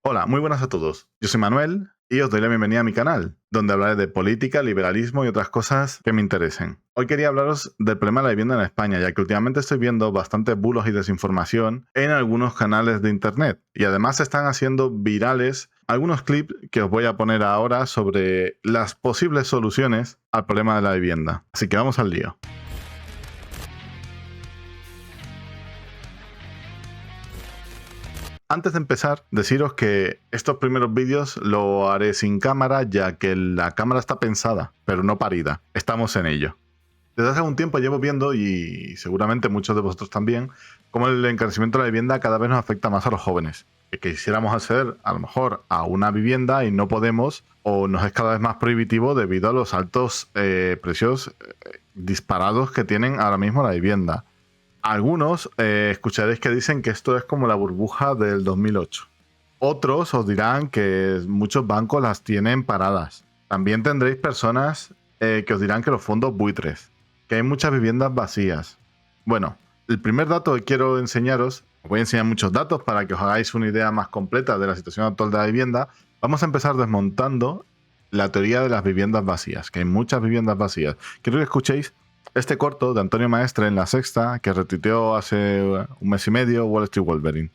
Hola, muy buenas a todos. Yo soy Manuel y os doy la bienvenida a mi canal, donde hablaré de política, liberalismo y otras cosas que me interesen. Hoy quería hablaros del problema de la vivienda en España, ya que últimamente estoy viendo bastantes bulos y desinformación en algunos canales de internet. Y además se están haciendo virales algunos clips que os voy a poner ahora sobre las posibles soluciones al problema de la vivienda. Así que vamos al lío. Antes de empezar, deciros que estos primeros vídeos lo haré sin cámara, ya que la cámara está pensada, pero no parida. Estamos en ello. Desde hace algún tiempo llevo viendo, y seguramente muchos de vosotros también, cómo el encarecimiento de la vivienda cada vez nos afecta más a los jóvenes. Que quisiéramos acceder a lo mejor a una vivienda y no podemos, o nos es cada vez más prohibitivo debido a los altos precios disparados que tienen ahora mismo la vivienda. Algunos escucharéis que dicen que esto es como la burbuja del 2008. Otros os dirán que muchos bancos las tienen paradas. También tendréis personas que os dirán que los fondos buitres, que hay muchas viviendas vacías. Bueno, el primer dato que quiero enseñaros, os voy a enseñar muchos datos para que os hagáis una idea más completa de la situación actual de la vivienda. Vamos a empezar desmontando la teoría de las viviendas vacías, que hay muchas viviendas vacías. Quiero que escuchéis este corto de Antonio Maestre en La Sexta, que retuiteó hace un mes y medio Wall Street Wolverine.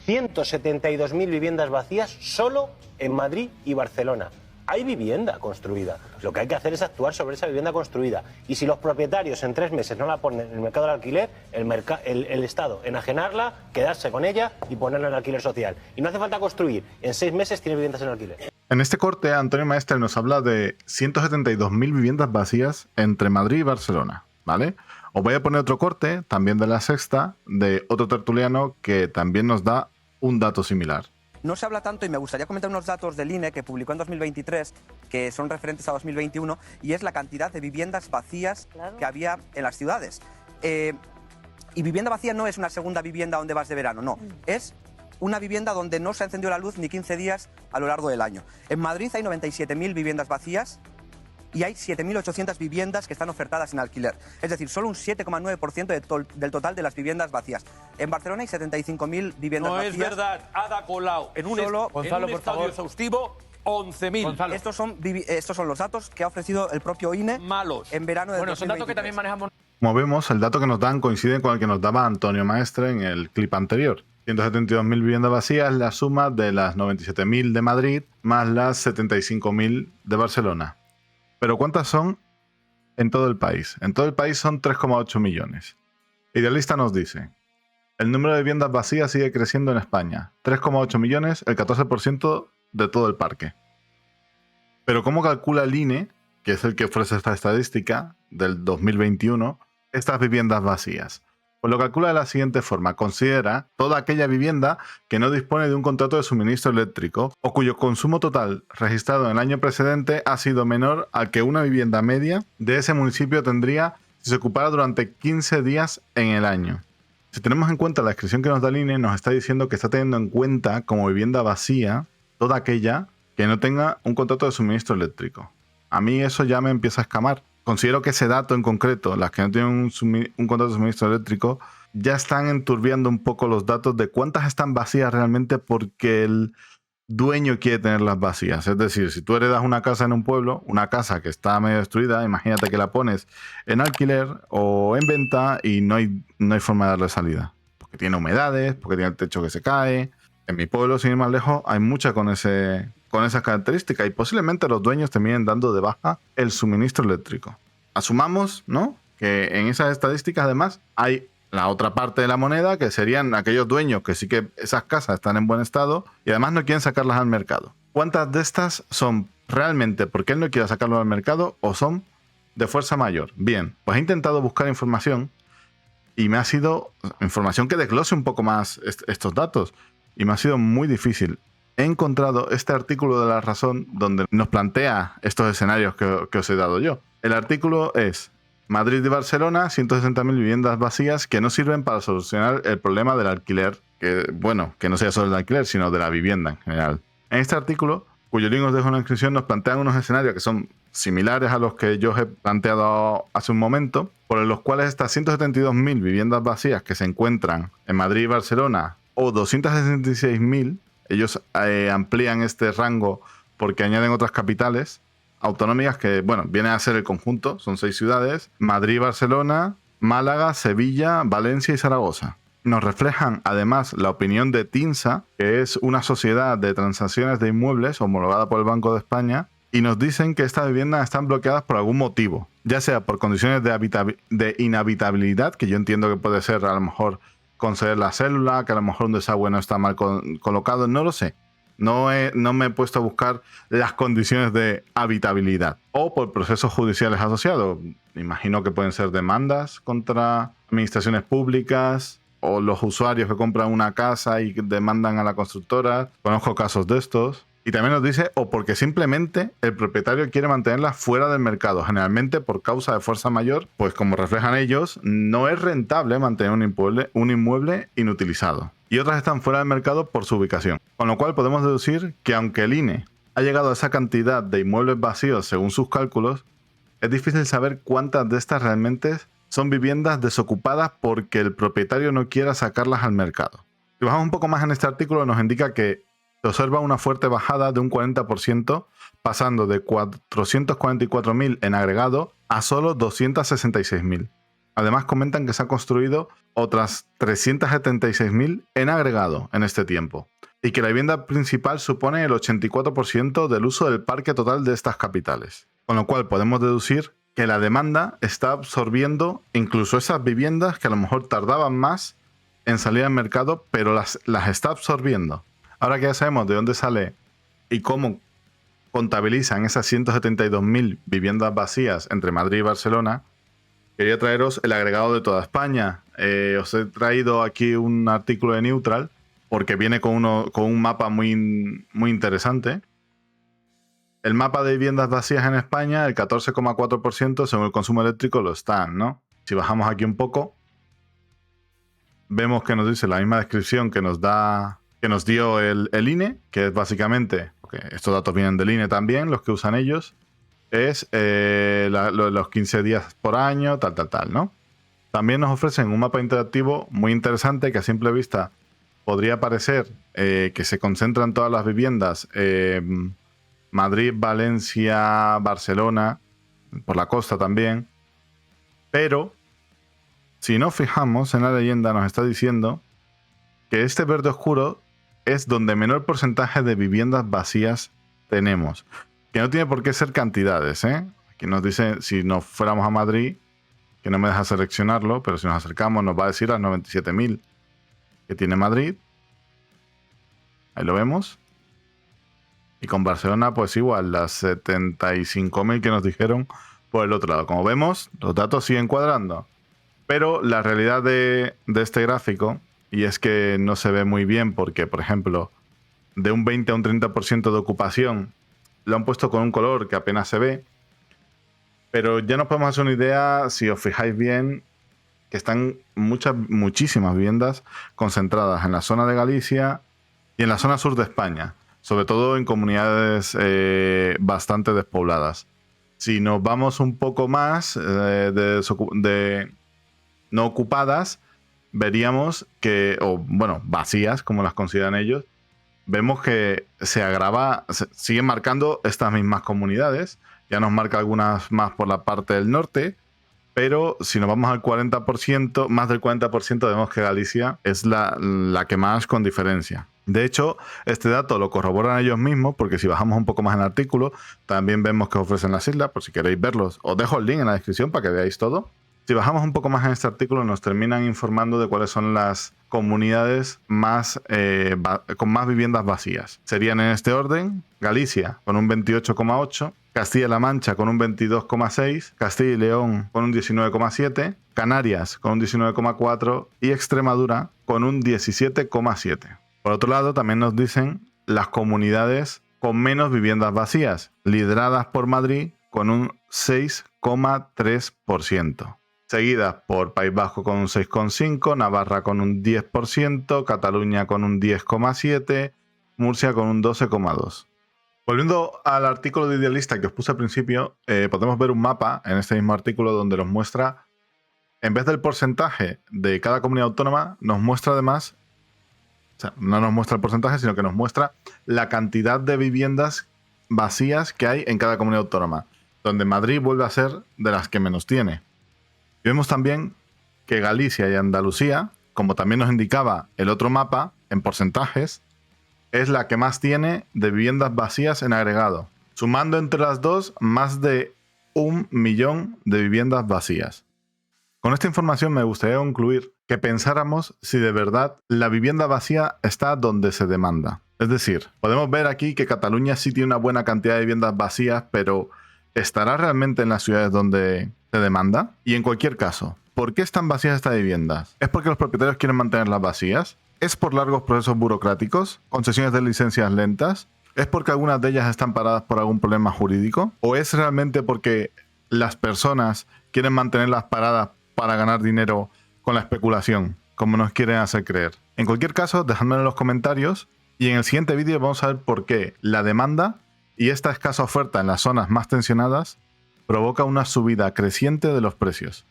172.000 viviendas vacías solo en Madrid y Barcelona. Hay vivienda construida. Lo que hay que hacer es actuar sobre esa vivienda construida. Y si los propietarios en 3 meses no la ponen en el mercado del alquiler, el Estado enajenarla, quedarse con ella y ponerla en alquiler social. Y no hace falta construir. En 6 meses tiene viviendas en alquiler. En este corte, Antonio Maestre nos habla de 172.000 viviendas vacías entre Madrid y Barcelona, ¿vale? Os voy a poner otro corte, también de La Sexta, de otro tertuliano que también nos da un dato similar. No se habla tanto y me gustaría comentar unos datos del INE que publicó en 2023, que son referentes a 2021, y es la cantidad de viviendas vacías que había en las ciudades. Y vivienda vacía no es una segunda vivienda donde vas de verano, no. Es una vivienda donde no se ha encendido la luz ni 15 días a lo largo del año. En Madrid hay 97.000 viviendas vacías y hay 7.800 viviendas que están ofertadas en alquiler. Es decir, solo un 7,9% del total de las viviendas vacías. En Barcelona hay 75.000 viviendas vacías. No es verdad, Ada Colau. En un estadio exhaustivo, 11.000. Estos son los datos que ha ofrecido el propio INE malos en verano del 2023. Son datos que también manejamos. Como vemos, el dato que nos dan coincide con el que nos daba Antonio Maestre en el clip anterior. 172.000 viviendas vacías es la suma de las 97.000 de Madrid más las 75.000 de Barcelona. Pero ¿cuántas son en todo el país? En todo el país son 3,8 millones. Idealista nos dice, el número de viviendas vacías sigue creciendo en España. 3,8 millones, el 14% de todo el parque. Pero ¿cómo calcula el INE, que es el que ofrece esta estadística del 2021, estas viviendas vacías? Pues lo calcula de la siguiente forma. Considera toda aquella vivienda que no dispone de un contrato de suministro eléctrico o cuyo consumo total registrado en el año precedente ha sido menor al que una vivienda media de ese municipio tendría si se ocupara durante 15 días en el año. Si tenemos en cuenta la descripción que nos da el INE, nos está diciendo que está teniendo en cuenta como vivienda vacía toda aquella que no tenga un contrato de suministro eléctrico. A mí eso ya me empieza a escamar. Considero que ese dato en concreto, las que no tienen un contrato de suministro eléctrico, ya están enturbiando un poco los datos de cuántas están vacías realmente porque el dueño quiere tenerlas vacías. Es decir, si tú heredas una casa en un pueblo, una casa que está medio destruida, imagínate que la pones en alquiler o en venta y no hay forma de darle salida. Porque tiene humedades, porque tiene el techo que se cae. En mi pueblo, sin ir más lejos, hay mucha con esas características y posiblemente los dueños terminen dando de baja el suministro eléctrico. Asumamos, ¿no?, que en esas estadísticas además hay la otra parte de la moneda, que serían aquellos dueños que sí que esas casas están en buen estado y además no quieren sacarlas al mercado. ¿Cuántas de estas son realmente porque él no quiere sacarlo al mercado o son de fuerza mayor? Bien, pues he intentado buscar información y me ha sido información que desglose un poco más estos datos y me ha sido muy difícil. He encontrado este artículo de La Razón donde nos plantea estos escenarios que os he dado yo. El artículo es Madrid y Barcelona, 160.000 viviendas vacías que no sirven para solucionar el problema del alquiler, que no sea solo el alquiler, sino de la vivienda en general. En este artículo, cuyo link os dejo en la descripción, nos plantean unos escenarios que son similares a los que yo os he planteado hace un momento, por los cuales estas 172.000 viviendas vacías que se encuentran en Madrid y Barcelona o 266.000 Ellos amplían este rango porque añaden otras capitales autonómicas que, bueno, vienen a ser el conjunto, son 6 ciudades: Madrid, Barcelona, Málaga, Sevilla, Valencia y Zaragoza. Nos reflejan además la opinión de TINSA, que es una sociedad de transacciones de inmuebles homologada por el Banco de España, y nos dicen que estas viviendas están bloqueadas por algún motivo, ya sea por condiciones de inhabitabilidad, que yo entiendo que puede ser a lo mejor conceder la célula, que a lo mejor un desagüe no está mal colocado, no lo sé. No me he puesto a buscar las condiciones de habitabilidad. O por procesos judiciales asociados. Imagino que pueden ser demandas contra administraciones públicas o los usuarios que compran una casa y demandan a la constructora. Conozco casos de estos. Y también nos dice, o porque simplemente el propietario quiere mantenerla fuera del mercado, generalmente por causa de fuerza mayor, pues como reflejan ellos, no es rentable mantener un inmueble inutilizado. Y otras están fuera del mercado por su ubicación. Con lo cual podemos deducir que aunque el INE ha llegado a esa cantidad de inmuebles vacíos según sus cálculos, es difícil saber cuántas de estas realmente son viviendas desocupadas porque el propietario no quiera sacarlas al mercado. Si bajamos un poco más en este artículo, nos indica que se observa una fuerte bajada de un 40%, pasando de 444.000 en agregado a solo 266.000. Además comentan que se han construido otras 376.000 en agregado en este tiempo, y que la vivienda principal supone el 84% del uso del parque total de estas capitales. Con lo cual podemos deducir que la demanda está absorbiendo incluso esas viviendas que a lo mejor tardaban más en salir al mercado, pero las está absorbiendo. Ahora que ya sabemos de dónde sale y cómo contabilizan esas 172.000 viviendas vacías entre Madrid y Barcelona, quería traeros el agregado de toda España. Os he traído aquí un artículo de Neutral porque viene con un mapa muy interesante. El mapa de viviendas vacías en España, el 14,4% según el consumo eléctrico lo están, ¿no? Si bajamos aquí un poco, vemos que nos dice la misma descripción que nos dio el INE, que es básicamente, porque estos datos vienen del INE también, los que usan ellos, es los 15 días por año, tal, ¿no? También nos ofrecen un mapa interactivo muy interesante que a simple vista podría parecer que se concentran todas las viviendas Madrid, Valencia, Barcelona, por la costa también, pero si nos fijamos en la leyenda nos está diciendo que este verde oscuro es donde menor porcentaje de viviendas vacías tenemos. Que no tiene por qué ser cantidades, ¿eh? Aquí nos dice, si nos fuéramos a Madrid, que no me deja seleccionarlo, pero si nos acercamos nos va a decir las 97.000 que tiene Madrid. Ahí lo vemos. Y con Barcelona, pues igual, las 75.000 que nos dijeron por el otro lado. Como vemos, los datos siguen cuadrando. Pero la realidad de este gráfico, y es que no se ve muy bien porque, por ejemplo, de un 20 a un 30% de ocupación, lo han puesto con un color que apenas se ve. Pero ya nos podemos hacer una idea, si os fijáis bien, que están muchísimas viviendas concentradas en la zona de Galicia y en la zona sur de España, sobre todo en comunidades bastante despobladas. Si nos vamos un poco más de no ocupadas, veríamos que, o bueno, vacías, como las consideran ellos, vemos que siguen marcando estas mismas comunidades. Ya nos marca algunas más por la parte del norte, pero si nos vamos al 40%, más del 40%, vemos que Galicia es la que más con diferencia. De hecho, este dato lo corroboran ellos mismos, porque si bajamos un poco más en el artículo, también vemos que ofrecen las islas, por si queréis verlos. Os dejo el link en la descripción para que veáis todo. Si bajamos un poco más en este artículo, nos terminan informando de cuáles son las comunidades con más viviendas vacías. Serían en este orden: Galicia con un 28,8%, Castilla-La Mancha con un 22,6%, Castilla y León con un 19,7%, Canarias con un 19,4% y Extremadura con un 17,7%. Por otro lado, también nos dicen las comunidades con menos viviendas vacías, lideradas por Madrid con un 6,3%. Seguidas por País Vasco con un 6,5%, Navarra con un 10%, Cataluña con un 10,7%, Murcia con un 12,2%. Volviendo al artículo de Idealista que os puse al principio, podemos ver un mapa en este mismo artículo donde nos muestra, en vez del porcentaje de cada comunidad autónoma, nos muestra además O sea, no nos muestra el porcentaje, sino que nos muestra la cantidad de viviendas vacías que hay en cada comunidad autónoma, donde Madrid vuelve a ser de las que menos tiene. Y vemos también que Galicia y Andalucía, como también nos indicaba el otro mapa, en porcentajes, es la que más tiene de viviendas vacías en agregado, sumando entre las dos más de 1 millón de viviendas vacías. Con esta información me gustaría concluir que pensáramos si de verdad la vivienda vacía está donde se demanda. Es decir, podemos ver aquí que Cataluña sí tiene una buena cantidad de viviendas vacías, pero ¿estará realmente en las ciudades donde se demanda? Y en cualquier caso, ¿por qué están vacías estas viviendas? ¿Es porque los propietarios quieren mantenerlas vacías? ¿Es por largos procesos burocráticos? ¿Concesiones de licencias lentas? ¿Es porque algunas de ellas están paradas por algún problema jurídico? ¿O es realmente porque las personas quieren mantenerlas paradas para ganar dinero con la especulación, como nos quieren hacer creer? En cualquier caso, dejadmelo en los comentarios y en el siguiente vídeo vamos a ver por qué la demanda y esta escasa oferta en las zonas más tensionadas provoca una subida creciente de los precios.